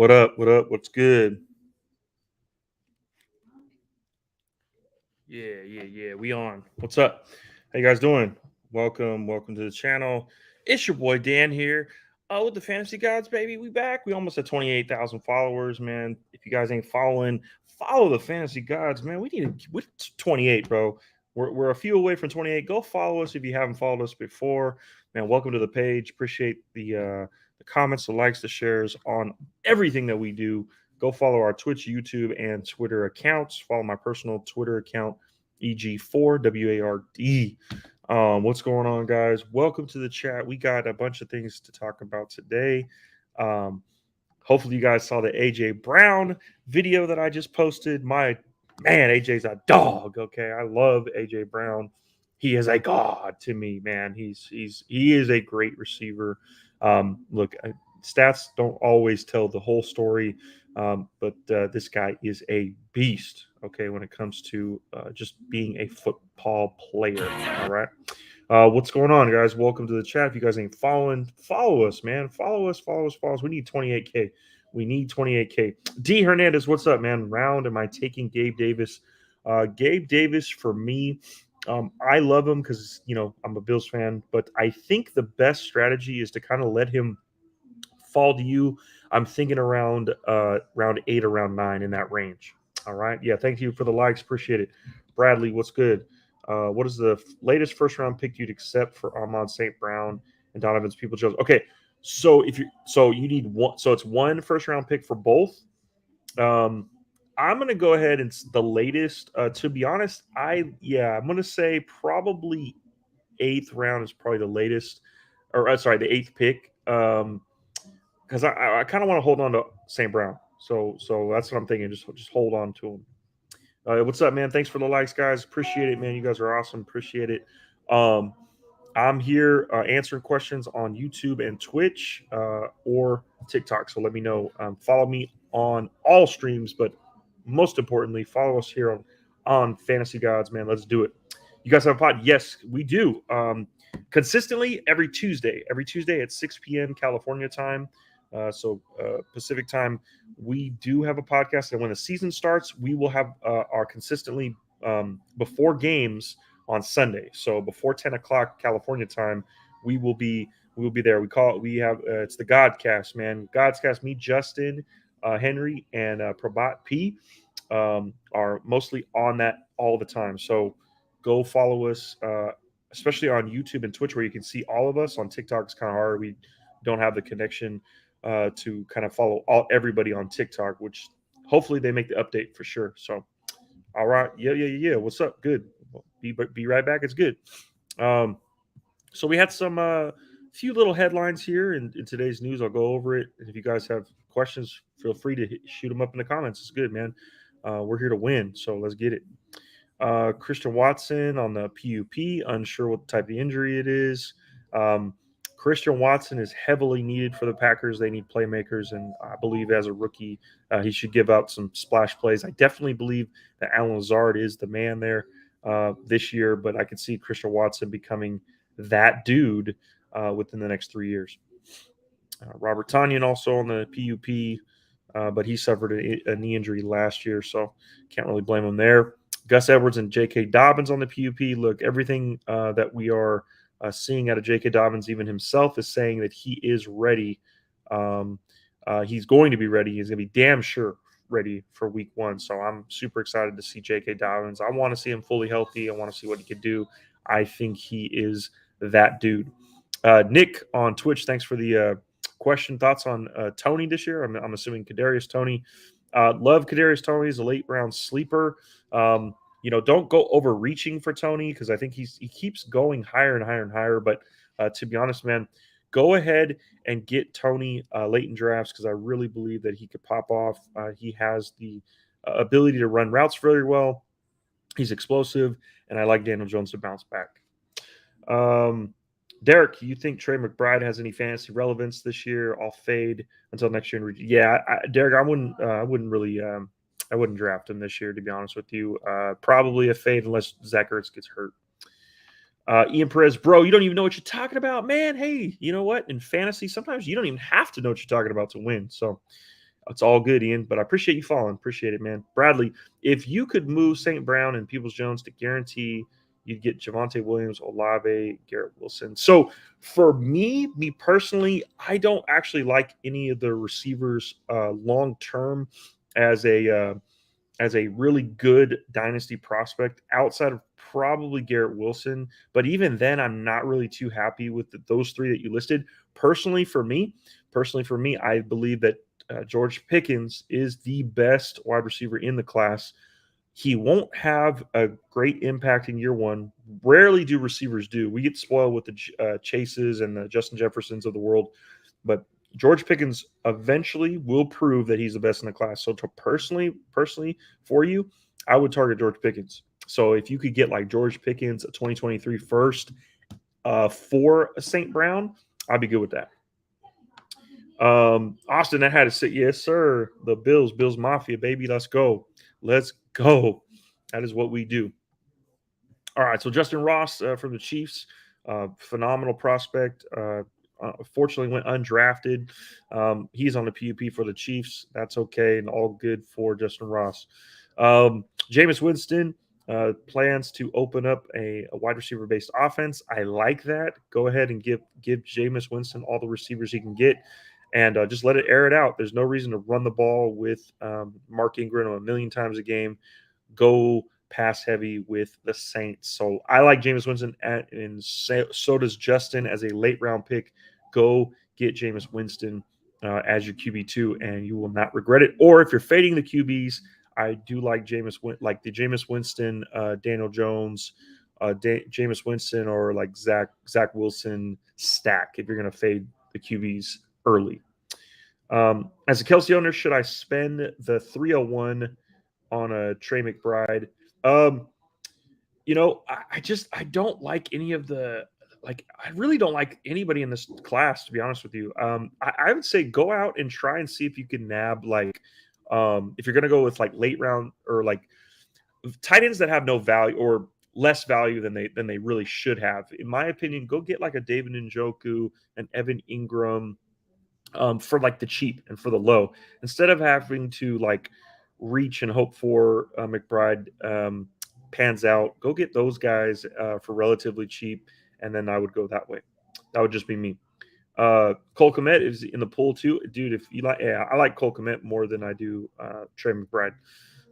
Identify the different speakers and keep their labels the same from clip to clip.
Speaker 1: What up? What up? What's good? Yeah. We on. What's up? How you guys doing? Welcome to the channel. It's your boy Dan here. With the Fantasy Gods, baby. We back. We almost at 28,000 followers, man. If you guys ain't following, follow the Fantasy Gods, man. We're 28, bro. We're a few away from 28. Go follow us if you haven't followed us before. Man, welcome to the page. Appreciate the comments, the likes, the shares on everything that we do. Go follow our Twitch, YouTube, and Twitter accounts. Follow my personal Twitter account, EG4WARD. What's going on, guys? Welcome to the chat. We got a bunch of things to talk about today. Um, Hopefully, you guys saw the AJ Brown video that I just posted. My man, AJ's a dog. Okay, I love AJ Brown. He is a god to me, man. He is a great receiver. Look, stats don't always tell the whole story, but this guy is a beast. Okay, when it comes to just being a football player. All right. What's going on, guys? Welcome to the chat. If you guys ain't following, follow us, man. Follow us. We need 28K. We need 28K. D Hernandez, what's up, man? Round, am I taking Gabe Davis? Gabe Davis, for me, I love him because, I'm a Bills fan, but I think the best strategy is to kind of let him fall to you. I'm thinking around round 8 or round 9 in that range. All right. Yeah. Thank you for the likes. Appreciate it. Bradley, what's good? What is the latest first round pick you'd accept for Armand St. Brown and Donovan's People Jones? Okay. So you need one. So it's one first round pick for both. Um, I'm gonna go ahead and the latest. To be honest, I'm gonna say probably eighth round is probably the latest, or sorry, the eighth pick. Because I kind of want to hold on to St. Brown. So that's what I'm thinking. Just hold on to him. What's up, man? Thanks for the likes, guys. Appreciate it, man. You guys are awesome. Appreciate it. Um, I'm here answering questions on YouTube and Twitch or TikTok. So let me know. Follow me on all streams, but most importantly, follow us here on Fantasy Gods, man. Let's do it. You guys have a pod? Yes, we do. Consistently every Tuesday at 6 p.m. California time. Pacific time, we do have a podcast. And when the season starts, we will have our consistently before games on Sunday. So before 10 o'clock California time, we will be there. We have it's the Godcast, man. Godcast, me, Justin, Henry, and Prabhat P are mostly on that all the time. So go follow us, especially on YouTube and Twitch, where you can see all of us. On TikTok, it's kind of hard. We don't have the connection to kind of follow everybody on TikTok, which hopefully they make the update for sure. So, all right, yeah. What's up? Good. Be right back. It's good. Um, so we had some few little headlines here in today's news. I'll go over it. And if you guys have questions, feel free to shoot them up in the comments. It's good, man. We're here to win, so let's get it. Christian Watson on the PUP, unsure what type of injury it is. Christian Watson is heavily needed for the Packers. They need playmakers, and I believe as a rookie, he should give out some splash plays. I definitely believe that Alan Lazard is the man there this year, but I can see Christian Watson becoming that dude within the next 3 years. Robert Tanyan also on the PUP, but he suffered a knee injury last year, so can't really blame him there. Gus Edwards and J.K. Dobbins on the PUP. Look, everything that we are seeing out of J.K. Dobbins, even himself, is saying that he is ready. He's going to be ready. He's going to be damn sure ready for week 1. So I'm super excited to see J.K. Dobbins. I want to see him fully healthy. I want to see what he could do. I think he is that dude. Nick on Twitch, thanks for the question. Thoughts on Tony this year? I'm assuming Kadarius Toney. Love Kadarius Toney. He's a late round sleeper. Don't go overreaching for Tony because I think he keeps going higher and higher and higher. But to be honest, man, go ahead and get Tony late in drafts because I really believe that he could pop off. He has the ability to run routes very well. He's explosive, and I like Daniel Jones to bounce back. Derek, you think Trey McBride has any fantasy relevance this year? I'll fade until next year. Yeah, Derek, I wouldn't really. I wouldn't draft him this year, to be honest with you. Probably a fade unless Zach Ertz gets hurt. Ian Perez, bro, you don't even know what you're talking about, man. Hey, you know what? In fantasy, sometimes you don't even have to know what you're talking about to win. So It's all good, Ian, but I appreciate you following. Appreciate it, man. Bradley, if you could move St. Brown and Peoples-Jones to guarantee you'd get Javonte Williams, Olave, Garrett Wilson. So for me personally, I don't actually like any of the receivers long term as a really good dynasty prospect outside of probably Garrett Wilson. But even then, I'm not really too happy with those three that you listed. Personally for me, I believe that George Pickens is the best wide receiver in the class. He won't have a great impact in year one. Rarely do receivers do. We get spoiled with the Chases and the Justin Jeffersons of the world, but George Pickens eventually will prove that he's the best in the class. So to personally for you, I would target George Pickens. So if you could get like George Pickens, a 2023 first for a St. Brown, I'd be good with that. Austin, that had to sit. Yes, sir. The Bills Mafia, baby. Let's go. Let's go. That is what we do. All right. So Justin Ross from the Chiefs, phenomenal prospect. Fortunately went undrafted. He's on the PUP for the Chiefs. That's okay and all good for Justin Ross. Jameis Winston plans to open up a wide receiver based offense. I like that. Go ahead and give Jameis Winston all the receivers he can get. And just let it air it out. There's no reason to run the ball with Mark Ingram a million times a game. Go pass heavy with the Saints. So I like Jameis Winston, and so does Justin as a late round pick. Go get Jameis Winston as your QB2, and you will not regret it. Or if you're fading the QBs, I do like the Jameis Winston, Daniel Jones, Jameis Winston, or like Zach Wilson stack if you're going to fade the QBs early. As a Kelsey owner, should I spend the 301 on a Trey McBride? I don't like any of the I really don't like anybody in this class, to be honest with you. I would say go out and try and see if you can nab if you're gonna go with like late round or like tight ends that have no value or less value than they really should have. In my opinion, go get like a David Njoku, an Evan Ingram, for like the cheap and for the low, instead of having to like reach and hope for McBride pans out. Go get those guys for relatively cheap, and then I would go that way. That would just be me. Cole Kmet is in the pool too, dude. If you like, yeah, I like Cole Kmet more than I do Trey McBride.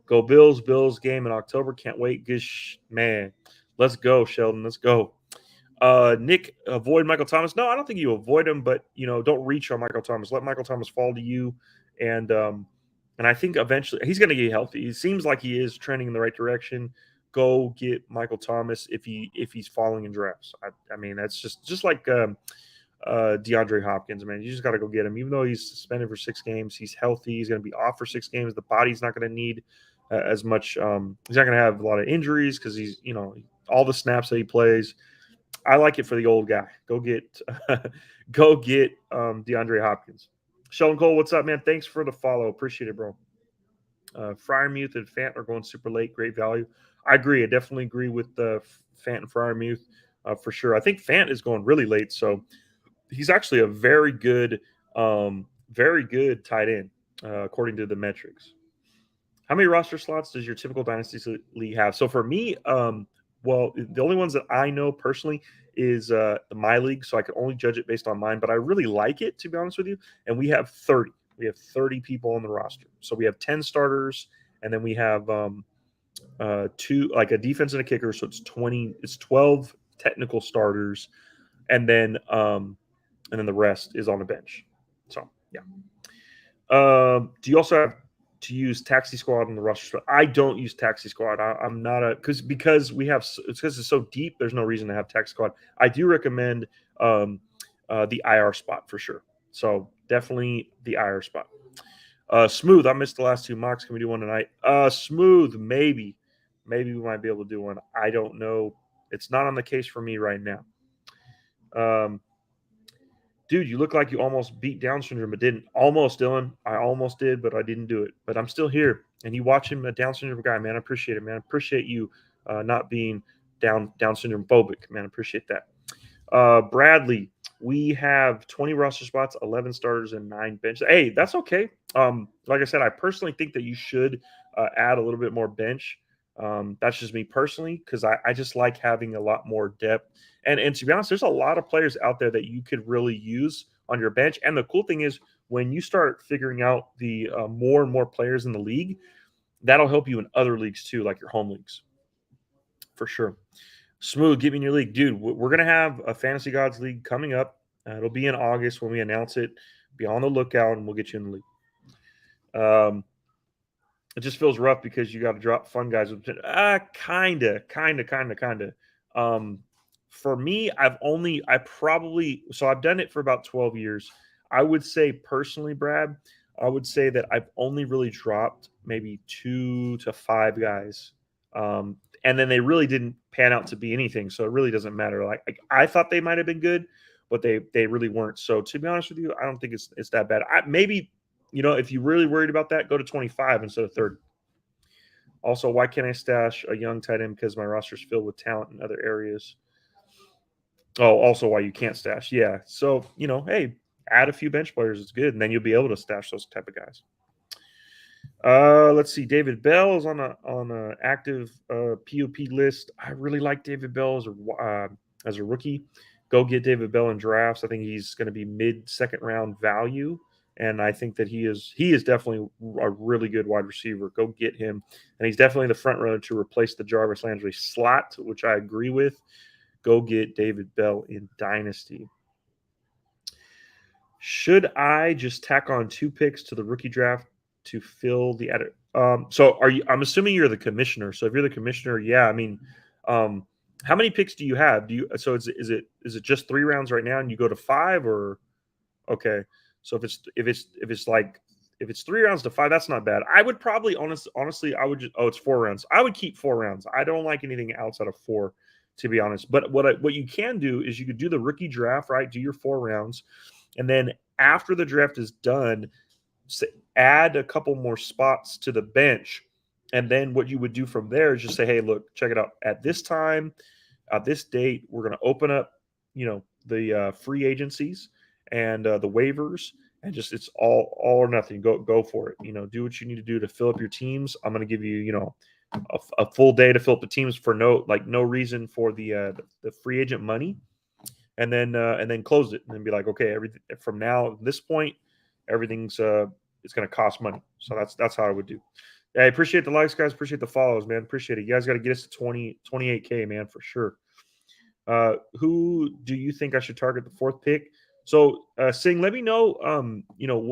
Speaker 1: Go Bills! Bills game in October. Can't wait. Gish, man, let's go, Sheldon. Let's go. Nick, avoid Michael Thomas. No, I don't think you avoid him, but don't reach on Michael Thomas. Let Michael Thomas fall to you, and I think eventually he's going to get healthy. It seems like he is trending in the right direction. Go get Michael Thomas if he's falling in drafts. I mean, that's just like DeAndre Hopkins, man. You just got to go get him. Even though he's suspended for 6 games, he's healthy. He's going to be off for 6 games. The body's not going to need as much. He's not going to have a lot of injuries because he's all the snaps that he plays. I like it for the old guy. Go get DeAndre Hopkins. Sheldon Cole, what's up, man? Thanks for the follow. Appreciate it, bro. Freiermuth and Fant are going super late. Great value. I agree. I definitely agree with Fant and Freiermuth for sure. I think Fant is going really late, so he's actually a very good tight end according to the metrics. How many roster slots does your typical dynasty league have? So for me, well, the only ones that I know personally is my league, so I can only judge it based on mine. But I really like it, to be honest with you. And we have 30. We have 30 people on the roster. So we have 10 starters, and then we have 2, like a defense and a kicker. So it's 20. It's 12 technical starters, and then the rest is on the bench. So yeah. Do you also have to use Taxi Squad on the roster? I don't use Taxi Squad. I'm not because we have because it's so deep. There's no reason to have Taxi Squad. I do recommend the IR spot for sure. So definitely the IR spot. Smooth. I missed the last 2 mocks. Can we do one tonight? Smooth. Maybe we might be able to do one. I don't know. It's not on the case for me right now. Dude, you look like you almost beat Down syndrome, but didn't. Almost, Dylan. I almost did, but I didn't do it. But I'm still here. And you watch him, a Down syndrome guy, man. I appreciate it, man. I appreciate you not being Down syndrome phobic, man. I appreciate that. Bradley, We have 20 roster spots, 11 starters, and 9 bench. Hey, that's okay. Like I said, I personally think that you should add a little bit more bench. That's just me personally, because I just like having a lot more depth. And to be honest, there's a lot of players out there that you could really use on your bench. And the cool thing is, when you start figuring out the more and more players in the league, that'll help you in other leagues too, like your home leagues, for sure. Smooth, get me in your league, dude. We're gonna have a Fantasy Gods league coming up. It'll be in August when we announce it. Be on the lookout, and we'll get you in the league. It just feels rough because you got to drop fun guys. Kinda. Um, for me, I've done it for about 12 years. I would say personally, Brad, I would say that I've only really dropped maybe 2 to 5 guys. And then they really didn't pan out to be anything. So it really doesn't matter. Like I thought they might have been good, but they really weren't. So to be honest with you, I don't think it's that bad. Maybe if you're really worried about that, go to 25 instead of 30. Also, why can't I stash a young tight end? Because my roster's filled with talent in other areas. Oh, also why you can't stash. Yeah. So, hey, add a few bench players. It's good. And then you'll be able to stash those type of guys. Let's see. David Bell is on a active POP list. I really like David Bell as a rookie. Go get David Bell in drafts. I think he's going to be mid-second round value, and I think that he is definitely a really good wide receiver. Go get him, and he's definitely the front runner to replace the Jarvis Landry slot, which I agree with. Go get David Bell in Dynasty. Should I just tack on 2 picks to the rookie draft to fill the edit? So are you? I'm assuming you're the commissioner. So if you're the commissioner, yeah. I mean, how many picks do you have? Do you? So is it just 3 rounds right now, and you go to 5, or okay? So if it's 3 rounds to 5, that's not bad. I would probably honestly I would just it's 4 rounds. I would keep 4 rounds. I don't like anything outside of 4, to be honest. But what you can do is you could do the rookie draft, right? Do your 4 rounds, and then after the draft is done, add a couple more spots to the bench. And then what you would do from there is just say, hey, look, check it out. At this time, at this date, we're going to open up, the free agencies and the waivers, and just it's all or nothing. Go for it. Do what you need to do to fill up your teams. I'm going to give you, a full day to fill up the teams for no reason for the free agent money, and then close it and then be like, okay, everything from now at this point, everything's it's going to cost money. So that's how I would do. Yeah, I appreciate the likes, guys. Appreciate the follows, man. Appreciate it. You guys got to get us to 28K, man, for sure. Who do you think I should target the 4th pick? So, Sing, let me know.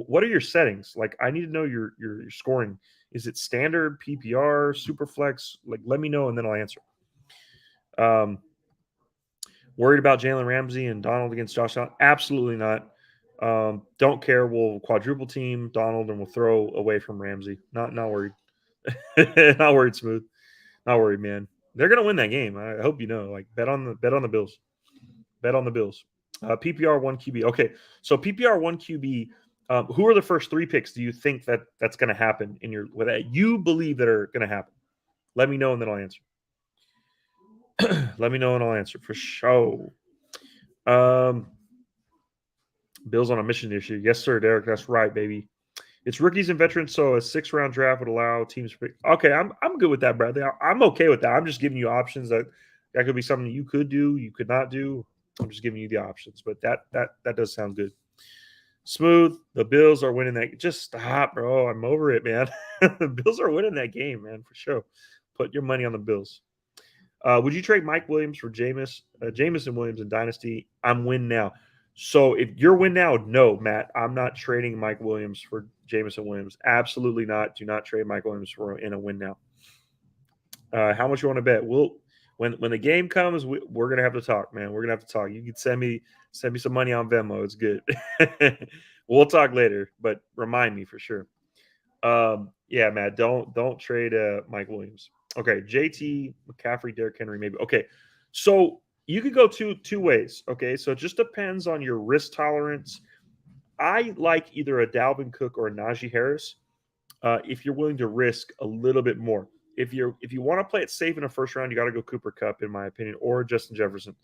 Speaker 1: What are your settings? Like, I need to know your scoring. Is it standard, PPR, super flex? Like, let me know and then I'll answer. Worried about Jalen Ramsey and Donald against Josh Allen? Absolutely not. Don't care. We'll quadruple team Donald and we'll throw away from Ramsey. Not worried. Not worried, Smooth. Not worried, man. They're gonna win that game. I hope you know. Like bet on the Bills. Bet on the Bills. PPR 1 QB. Okay, so PPR 1 QB. Who are the first 3 picks? Do you think that's going to happen in your that you believe that are going to happen? Let me know and then I'll answer. Let me know and I'll answer for sure. Bills on a mission this year. Yes, sir, Derek. That's right, baby. It's rookies and veterans, so a 6-round draft would allow teams to pick. Okay, I'm good with that, Bradley. I'm okay with that. I'm just giving you options that could be something you could do, you could not do. I'm just giving you the options, but that does sound good. Smooth. The Bills are winning that. Just stop, bro. I'm over it, man. The Bills are winning that game, man, for sure. Put your money on the Bills. Would you trade Mike Williams for Jameson Williams in Dynasty? I'm win now. So if you're win now, no, Matt, I'm not trading Mike Williams for Jameson Williams. Absolutely not. Do not trade Mike Williams in a win now. How much you want to bet? When the game comes, we're gonna have to talk, man. We're gonna have to talk. You can send me some money on Venmo. It's good. We'll talk later, but remind me for sure. Yeah, Matt, don't trade Mike Williams. Okay, JT, McCaffrey, Derrick Henry, maybe. Okay, so you could go two ways. Okay, so it just depends on your risk tolerance. I like either a Dalvin Cook or a Najee Harris. If you're willing to risk a little bit more. If you want to play it safe in a first round, you got to go Cooper Kupp, in my opinion, or Justin Jefferson.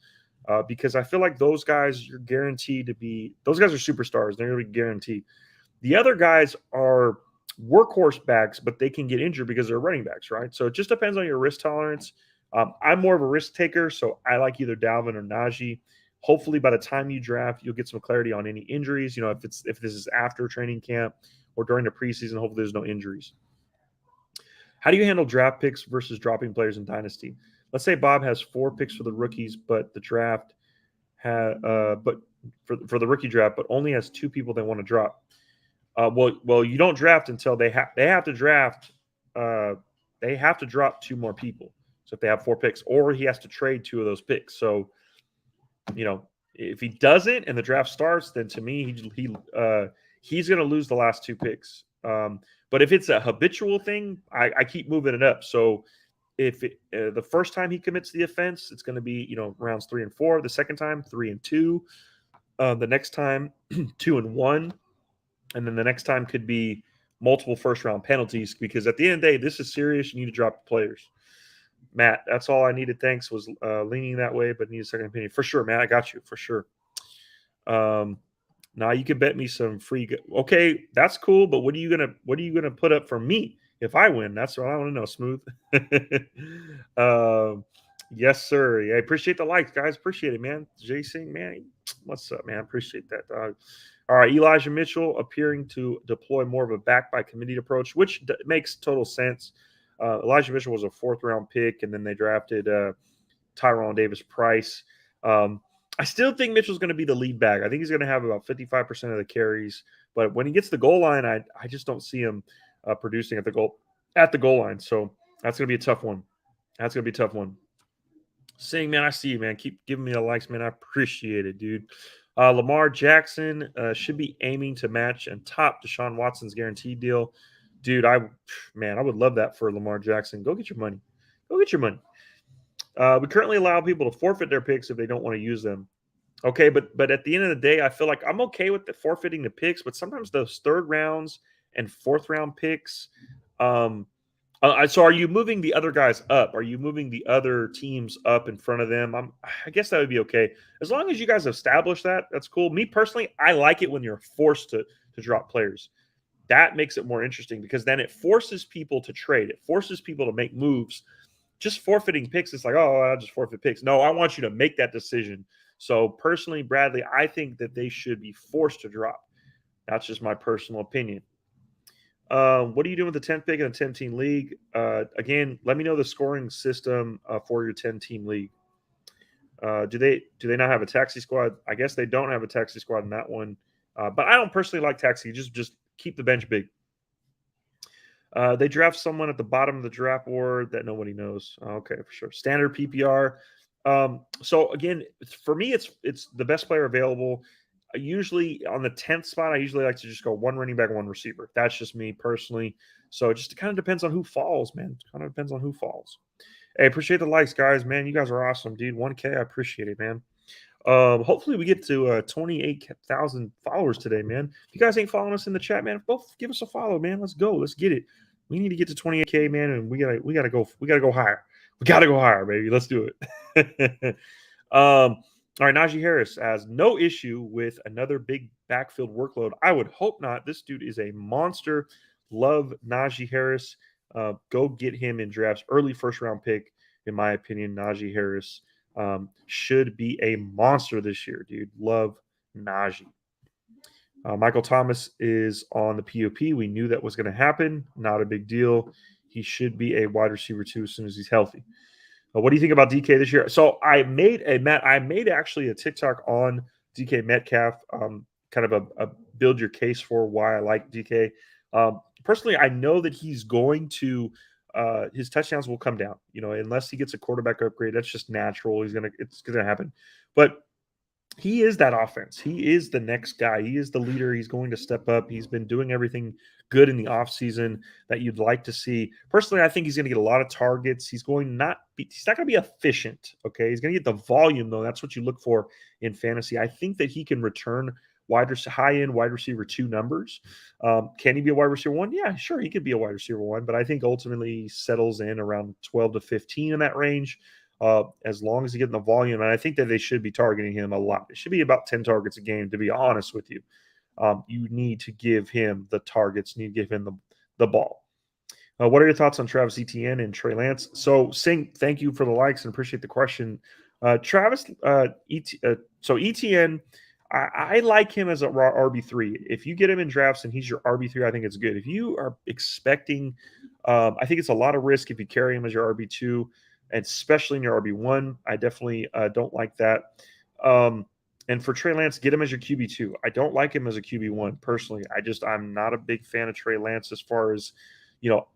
Speaker 1: because I feel like those guys, you're guaranteed to be, those guys are superstars. They're going to be guaranteed. The other guys are workhorse backs, but they can get injured because they're running backs, right? So it just depends on your risk tolerance. I'm more of a risk taker, so I like either Dalvin or Najee. Hopefully, by the time you draft, you'll get some clarity on any injuries. You know, if this is after training camp or during the preseason, hopefully there's no injuries. How do you handle draft picks versus dropping players in Dynasty? Let's say Bob has 4 picks for the rookies, but the draft but for the rookie draft, but only has 2 people they want to drop. Well, you don't draft until they have to draft. They have to drop 2 more people. So if they have 4 picks, or he has to trade 2 of those picks. So, you know, if he doesn't and the draft starts, then to me he's going to lose the last 2 picks. But if it's a habitual thing, I keep moving it up. So if the first time he commits the offense, it's going to be, you know, rounds 3 and 4. The second time, 3 and 2. The next time, 2 and 1. And then the next time could be multiple first-round penalties, because at the end of the day, this is serious. You need to drop the players. Matt, that's all I needed. Thanks. Was leaning that way, but need a second opinion. For sure, Matt. I got you. For sure. Now you can bet me some free. Okay, that's cool. But what are you gonna put up for me if I win? That's what I want to know. Smooth. Yes, sir. Yeah, I appreciate the likes, guys. Appreciate it, man. Jason, man, what's up, man? Appreciate that, dog. All right, Elijah Mitchell appearing to deploy more of a back by committee approach, which makes total sense. Elijah Mitchell was a 4th-round pick, and then they drafted Tyrone Davis-Price. I still think Mitchell's going to be the lead back. I think he's going to have about 55% of the carries. But when he gets the goal line, I just don't see him producing at the goal line. So that's going to be a tough one. That's going to be a tough one. Sing, man, I see you, man. Keep giving me the likes, man. I appreciate it, dude. Lamar Jackson should be aiming to match and top Deshaun Watson's guaranteed deal. Dude, I would love that for Lamar Jackson. Go get your money. Go get your money. We currently allow people to forfeit their picks if they don't want to use them. Okay, but at the end of the day, I feel like I'm okay with the forfeiting the picks, but sometimes those 3rd rounds and 4th round picks. So are you moving the other guys up? Are you moving the other teams up in front of them? I guess that would be okay. As long as you guys establish that, that's cool. Me personally, I like it when you're forced to drop players. That makes it more interesting, because then it forces people to trade. It forces people to make moves. Just forfeiting picks, it's like, oh, I'll just forfeit picks. No, I want you to make that decision. So personally, Bradley, I think that they should be forced to drop. That's just my personal opinion. What are you doing with the 10th pick in a 10-team league? Again, let me know the scoring system for your 10-team league. Do they not have a taxi squad? I guess they don't have a taxi squad in that one. But I don't personally like taxi. Just keep the bench big. They draft someone at the bottom of the draft board that nobody knows. Okay, for sure. Standard PPR. So again, for me, it's the best player available. Usually on the 10th spot, I usually like to just go 1 running back, 1 receiver. That's just me personally. So it just kind of depends on who falls, man. It kind of depends on who falls. Hey, appreciate the likes, guys, man. You guys are awesome, dude. 1K, I appreciate it, man. Hopefully we get to 28,000 followers today, man. If you guys ain't following us in the chat, man, both give us a follow, man. Let's go. Let's get it. We need to get to 28K, man, and we gotta go higher. We gotta go higher, baby. Let's do it. All right, Najee Harris has no issue with another big backfield workload. I would hope not. This dude is a monster. Love Najee Harris. Go get him in drafts. Early 1st-round pick, in my opinion. Najee Harris should be a monster this year, dude. Love Najee. Michael Thomas is on the POP. We knew that was going to happen. Not a big deal. He should be a wide receiver too as soon as he's healthy. What do you think about DK this year? So I made actually a TikTok on DK Metcalf, kind of a build your case for why I like DK. Personally, I know that he's going to his touchdowns will come down, unless he gets a quarterback upgrade. That's just natural. It's gonna happen. But he is that offense. He is the next guy. He is the leader. He's going to step up. He's been doing everything good in the offseason that you'd like to see. Personally, I think he's going to get a lot of targets. He's not going to be efficient. Okay. He's going to get the volume, though. That's what you look for in fantasy. I think that he can return high-end wide receiver 2 numbers. Can he be a wide receiver 1? Yeah, sure. He could be a wide receiver 1, but I think ultimately he settles in around 12 to 15 in that range. as long as he's getting the volume. And I think that they should be targeting him a lot. It should be about 10 targets a game, to be honest with you. You need to give him the targets, need to give him the ball. What are your thoughts on Travis Etienne and Trey Lance? So, Sing, thank you for the likes and appreciate the question. Travis, so Etienne, I like him as a raw RB3. If you get him in drafts and he's your RB3, I think it's good. If you are expecting, I think it's a lot of risk if you carry him as your RB2, and especially in your RB1. I definitely don't like that. And for Trey Lance, get him as your QB2. I don't like him as a QB1 personally. I'm not a big fan of Trey Lance as far as,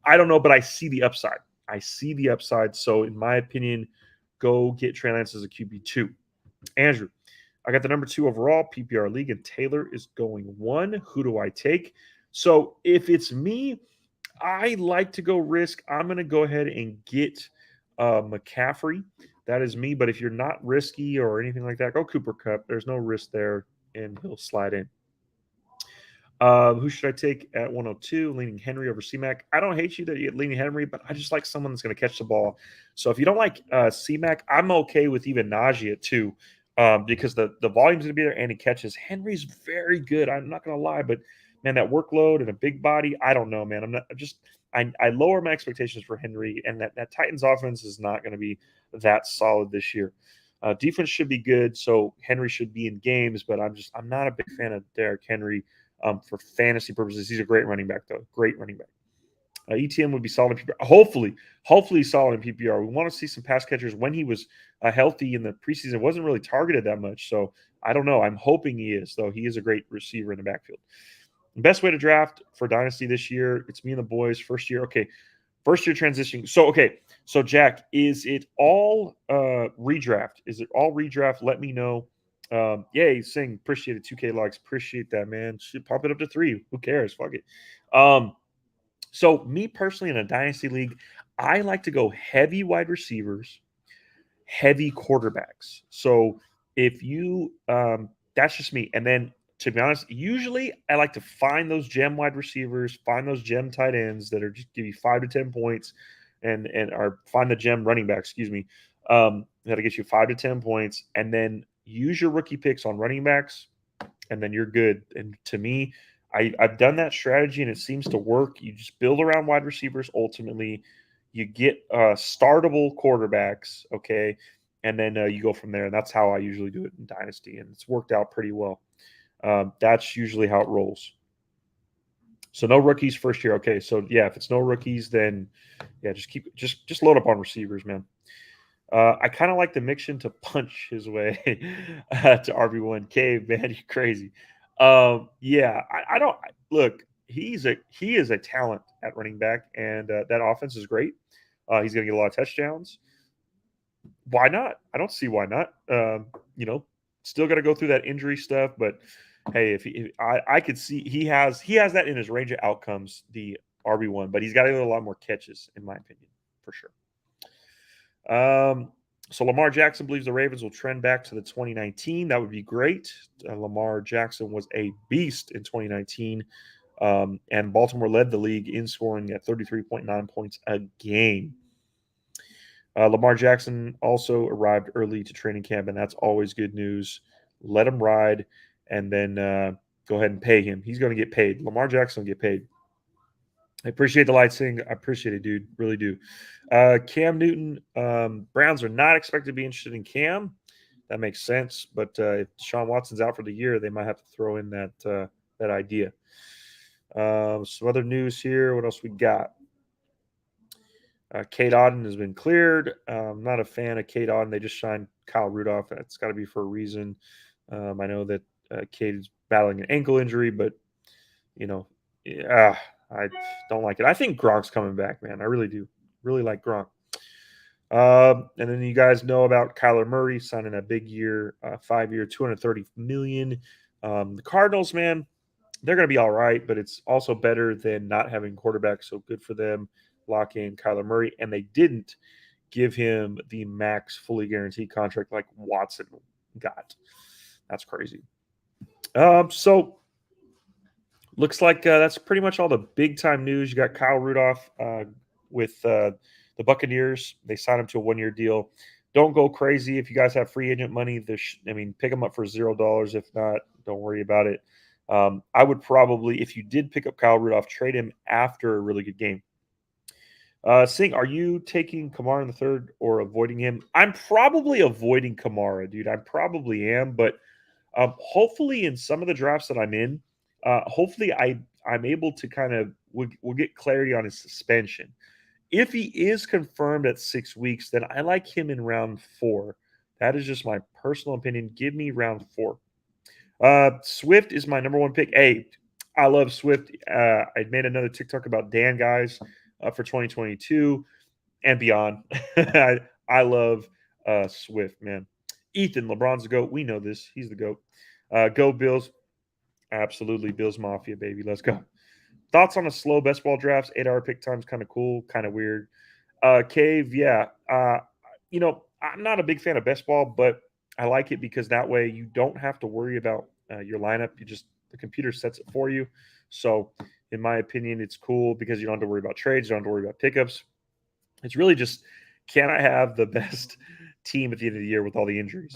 Speaker 1: I don't know, but I see the upside. I see the upside. So in my opinion, go get Trey Lance as a QB2. Andrew, I got the number 2 overall PPR league, and Taylor is going 1. Who do I take? So if it's me, I like to go risk. I'm going to go ahead and get McCaffrey. That is me. But if you're not risky or anything like that, go Cooper Kupp. There's no risk there, and he'll slide in. Who should I take at 102? Leaning Henry over C-Mac. I don't hate you that you get leaning Henry, but I just like someone that's going to catch the ball. So if you don't like C-Mac, I'm okay with even Najee at 2 because the volume's going to be there and he catches. Henry's very good. I'm not going to lie, but man, that workload and a big body, I don't know, man. I lower my expectations for Henry, and that Titans offense is not going to be that solid this year. Defense should be good, so Henry should be in games, but I'm not a big fan of Derrick Henry. For fantasy purposes, he's a great running back, though. Great running back. ETN would be solid in PPR. Hopefully solid in PPR. We want to see some pass catchers. When he was healthy in the preseason, wasn't really targeted that much. So I don't know. I'm hoping he is, though. He is a great receiver in the backfield. Best way to draft for Dynasty this year, it's me and the boys. First year. Okay. First year transition. So Jack, is it all redraft? Is it all redraft? Let me know. Yay, Sing, appreciate it. 2K likes, appreciate that, man. Should pop it up to 3. Who cares? Fuck it. So me personally in a dynasty league, I like to go heavy wide receivers, heavy quarterbacks. So if you that's just me. And then to be honest, usually I like to find those gem wide receivers, find those gem tight ends that are just give you 5 to 10 points and or find the gem running back, excuse me. That'll get you 5 to 10 points, and then use your rookie picks on running backs, and then you're good. And to me, I've done that strategy, and it seems to work. You just build around wide receivers. Ultimately, you get startable quarterbacks, okay, and then you go from there. And that's how I usually do it in Dynasty, and it's worked out pretty well. That's usually how it rolls. So no rookies first year. Okay, so yeah, if it's no rookies, then yeah, just load up on receivers, man. I kind of like the Mixon to punch his way to RB1. Cave, man, you're crazy. Yeah, I don't look. He is a talent at running back, and that offense is great. He's going to get a lot of touchdowns. Why not? I don't see why not. Still got to go through that injury stuff, but hey, I could see he has that in his range of outcomes, the RB1, but he's got to get a lot more catches, in my opinion, for sure. So Lamar Jackson believes the Ravens will trend back to the 2019. That would be great. Lamar Jackson was a beast in 2019, and Baltimore led the league in scoring at 33.9 points a game. Lamar Jackson also arrived early to training camp, and that's always good news. Let him ride, and then go ahead and pay him. He's going to get paid. Lamar Jackson will get paid. I appreciate the light sing. I appreciate it, dude. Really do. Cam Newton. Browns are not expected to be interested in Cam. That makes sense. But if Deshaun Watson's out for the year, they might have to throw in that idea. Some other news here. What else we got? Kate Auden has been cleared. I'm not a fan of Kate Auden. They just signed Kyle Rudolph. That's got to be for a reason. I know that Kate is battling an ankle injury, but I don't like it. I think Gronk's coming back, man. I really do. Really like Gronk. And then you guys know about Kyler Murray signing a big year, 5-year, $230 million. The Cardinals, man, they're going to be all right, but it's also better than not having quarterback. So good for them. Lock in Kyler Murray, and they didn't give him the max fully guaranteed contract like Watson got. That's crazy. So looks like that's pretty much all the big time news. You got Kyle Rudolph with the Buccaneers. They signed him to a 1-year deal. don't go crazy. If you guys have free agent money, pick them up for $0. If not, don't worry about it. I would probably, if you did pick up Kyle Rudolph, trade him after a really good game. Sing, are you taking Kamara in the third or avoiding him? I'm probably avoiding Kamara, dude. I probably am, but hopefully in some of the drafts that I'm in, hopefully I'm able to kind of we'll get clarity on his suspension. If he is confirmed at 6 weeks, then I like him in round 4. That is just my personal opinion. Give me round 4. Swift is my number one pick. Hey, I love Swift. I made another TikTok about Dan guys for 2022 and beyond. I love Swift, man. Ethan, LeBron's the GOAT. We know this. He's the GOAT. Go Bills. Absolutely. Bills Mafia, baby. Let's go. Thoughts on a slow best ball drafts? 8-hour pick time's kind of cool, kind of weird. Cave, yeah. I'm not a big fan of best ball, but I like it because that way you don't have to worry about your lineup. The computer sets it for you. So, in my opinion, it's cool because you don't have to worry about trades, you don't have to worry about pickups. It's really just, can I have the best team at the end of the year with all the injuries?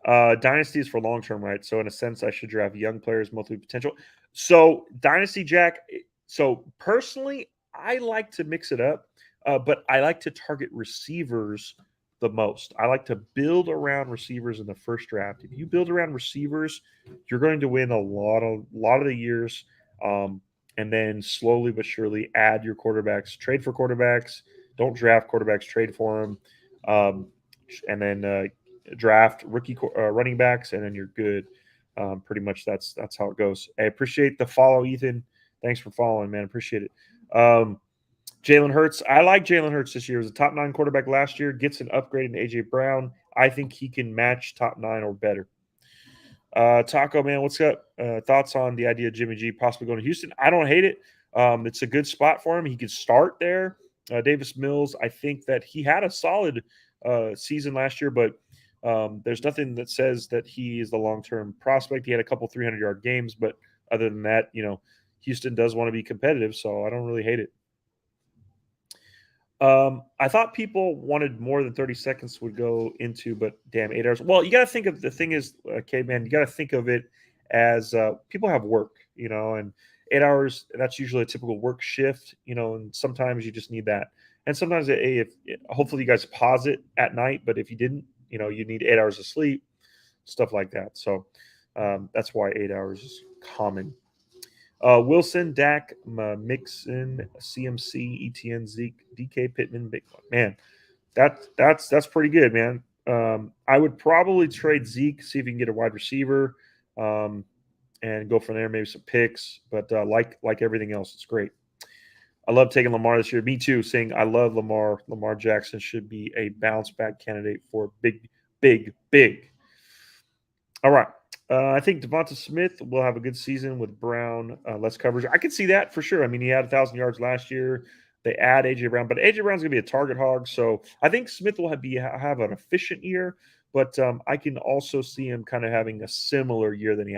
Speaker 1: Dynasty is for long term, right? So in a sense, I should draft young players, mostly potential. So Dynasty, Jack. So personally, I like to mix it up, but I like to target receivers the most. I like to build around receivers in the first draft. If you build around receivers, you're going to win a lot of the years, and then slowly but surely add your quarterbacks. Trade for quarterbacks. Don't draft quarterbacks. Trade for them, and then draft rookie running backs, and then you're good. Pretty much that's how it goes. I appreciate the follow, Ethan. Thanks for following, man. Appreciate it. Jalen Hurts. I like Jalen Hurts this year. He was a top 9 quarterback last year. Gets an upgrade in AJ Brown. I think he can match top 9 or better. Taco man, what's up? Thoughts on the idea of Jimmy G possibly going to Houston? I don't hate it. It's a good spot for him. He could start there. Davis Mills. I think that he had a solid season last year, but there's nothing that says that he is the long-term prospect. He had a couple 300-yard games, but other than that, Houston does want to be competitive, so I don't really hate it. I thought people wanted more than 30 seconds would go into, but damn, 8 hours. Well, you got to think of the thing is, man, you got to think of it as people have work, and 8 hours, that's usually a typical work shift, and sometimes you just need that. And sometimes hopefully you guys pause it at night, but if you didn't, you need 8 hours of sleep, stuff like that. So that's why 8 hours is common. Wilson, Dak, Mixon, CMC, ETN, Zeke, DK, Pittman, Big man. That's pretty good, man. I would probably trade Zeke, see if you can get a wide receiver, and go from there. Maybe some picks, but like everything else, it's great. I love taking Lamar this year. Me too. Saying I love Lamar. Lamar Jackson should be a bounce back candidate for big. All right. I think Devonta Smith will have a good season with Brown, less coverage. I can see that for sure. I mean, he had 1,000 yards last year. They add AJ Brown, but AJ Brown's going to be a target hog. So I think Smith will have an efficient year, but I can also see him kind of having a similar year than he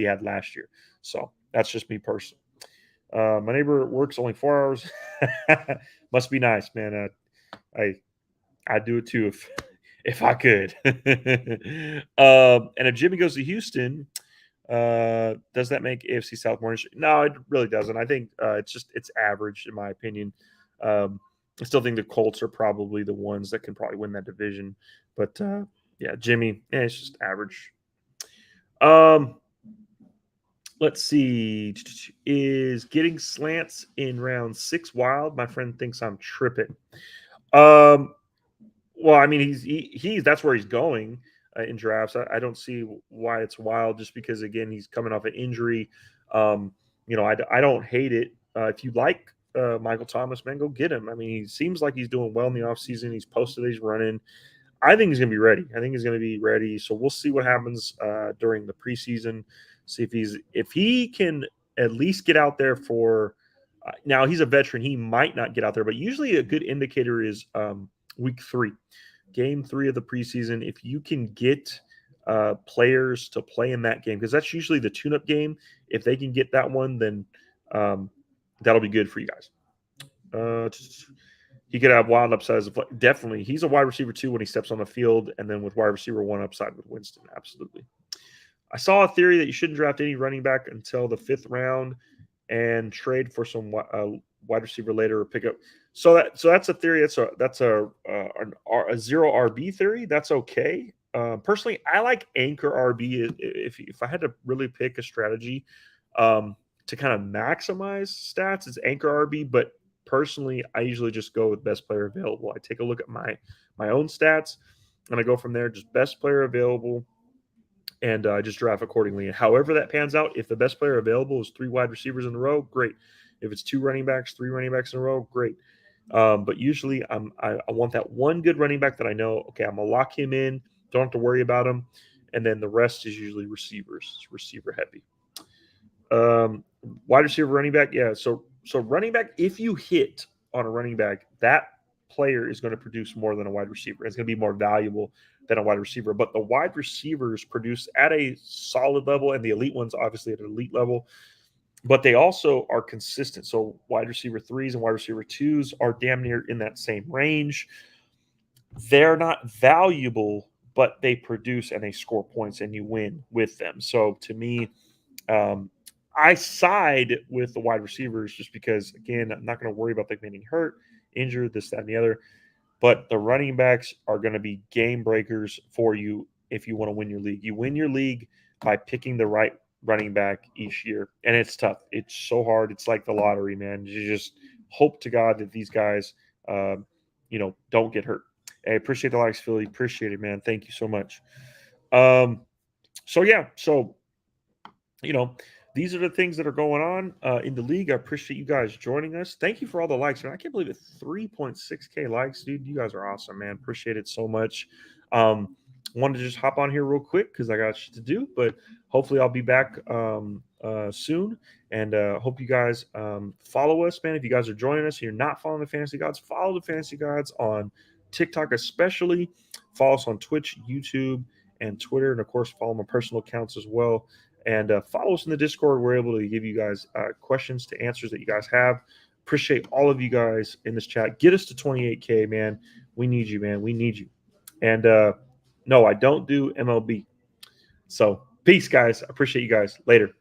Speaker 1: had last year. So that's just me personally. My neighbor works only 4 hours. Must be nice, man. I'd do it too if I could. And if Jimmy goes to Houston, does that make AFC South more interesting? No, it really doesn't. I think it's average in my opinion. I still think the Colts are probably the ones that can probably win that division. But yeah, Jimmy, it's just average. Let's see. Is getting slants in round 6 wild? My friend thinks I'm tripping. Well, I mean, he's that's where he's going in drafts. I don't see why it's wild, just because again he's coming off an injury. I don't hate it. If you like Michael Thomas, man, go get him. I mean, he seems like he's doing well in the offseason. He's posted he's running. I think he's going to be ready. So we'll see what happens during the preseason. See if he can at least get out there for. Now he's a veteran. He might not get out there, but usually a good indicator is week 3, game 3 of the preseason. If you can get players to play in that game, because that's usually the tune-up game. If they can get that one, then that'll be good for you guys. he could have wild upsides. Definitely, he's a wide receiver 2 when he steps on the field, and then with wide receiver 1 upside with Winston. Absolutely. I saw a theory that you shouldn't draft any running back until the 5th round and trade for some wide receiver later or pick up. So that's a theory. That's a zero RB theory. That's okay. Personally, I like anchor RB. If I had to really pick a strategy to kind of maximize stats, it's anchor RB. But personally, I usually just go with best player available. I take a look at my own stats and I go from there. Just best player available, and just draft accordingly. And however that pans out, if the best player available is 3 wide receivers in a row, great. If it's 2 running backs, 3 running backs in a row, great. But usually I want that one good running back that I know, okay, I'm going to lock him in. Don't have to worry about him. And then the rest is usually receivers. It's receiver heavy. Wide receiver, running back, yeah. So running back, if you hit on a running back, that player is going to produce more than a wide receiver. It's going to be more valuable than a wide receiver. But the wide receivers produce at a solid level, and the elite ones obviously at an elite level. But they also are consistent. So wide receiver 3s and wide receiver 2s are damn near in that same range. They're not valuable, but they produce and they score points, and you win with them. So to me, I side with the wide receivers just because, again, I'm not going to worry about them getting hurt, injured, this, that, and the other. But the running backs are going to be game breakers for you if you want to win your league. You win your league by picking the right running back each year. And it's tough. It's so hard. It's like the lottery, man. You just hope to God that these guys, don't get hurt. I appreciate the likes, Philly. Appreciate it, man. Thank you so much. So these are the things that are going on in the league. I appreciate you guys joining us. Thank you for all the likes, man. I can't believe it. 3.6K likes, dude. You guys are awesome, man. Appreciate it so much. Wanted to just hop on here real quick because I got shit to do, but hopefully I'll be back soon. And hope you guys follow us, man. If you guys are joining us and you're not following the Fantasy Gods, follow the Fantasy Gods on TikTok especially. Follow us on Twitch, YouTube, and Twitter. And, of course, follow my personal accounts as well. And follow us in the Discord. We're able to give you guys questions to answers that you guys have. Appreciate all of you guys in this chat. Get us to 28K, man. We need you, man. We need you. And no, I don't do MLB. So peace, guys. I appreciate you guys. Later.